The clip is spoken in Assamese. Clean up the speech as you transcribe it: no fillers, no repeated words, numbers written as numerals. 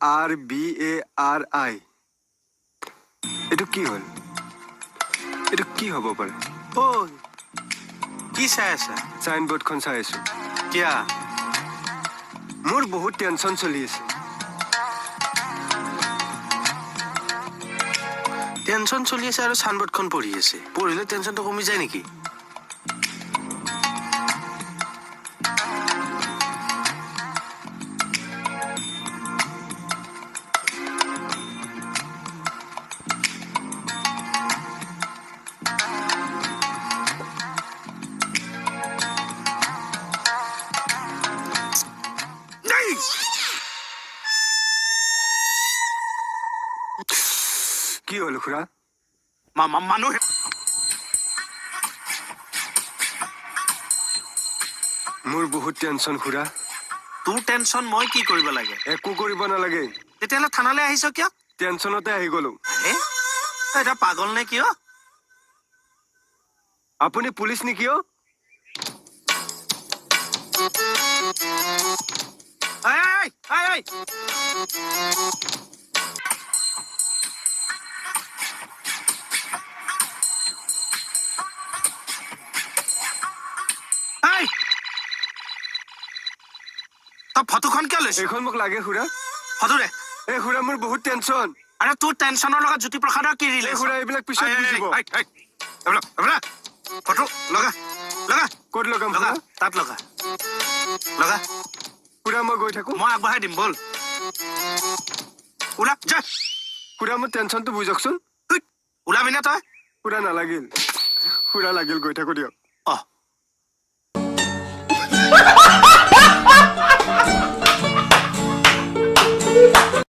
RBARI এইটো কি হ'ল এইটো কি হ'ব পাৰে ঐ কি চাই আছা সাইনবোৰ্ডখন চাই আছো কিয়া মোৰ বহুত টেনচন চলি আছে টেনচন চলি আছে আৰু সাইনবোৰ্ডখন পঢ়ি আছে পঢ়িলে টেনচনটো কমি যায় নেকি কি হ'ল খুৰা মানুহে মোৰ বহুত টেনচন খুৰা তোৰ টেনচন মই কি কৰিব লাগে একো কৰিব নালাগে তেতিয়াহ'লে থানালৈ আহিছ কিয় টেনচনতে আহি গলো তই এটা পাগল নে কিয় আপুনি পুলিচ নেকি অ তই ফটোখন কিয় লৈছ এইখন মোক লাগে খুৰা ফটো দে এই খুৰা মোৰ বহুত টেনচন আৰে তোৰ টেনচনৰ লগত জ্যোতিপ্ৰসাদৰ কি এই ৰিলেশ্যন খুৰা এইবিলাক পিছত বুজিব ফটো লগা লগা ক'ত লগাম লগা খুৰা তাত লগা লগা খুৰা মই গৈ থাকো মই আগবঢ়াই দিম বল ওলা যা খুৰা মোৰ টেনচনটো বুজকচোন ওলাবি নে তই খুৰা নালাগিল খুৰা লাগিল গৈ থাকো দিয়ক অহ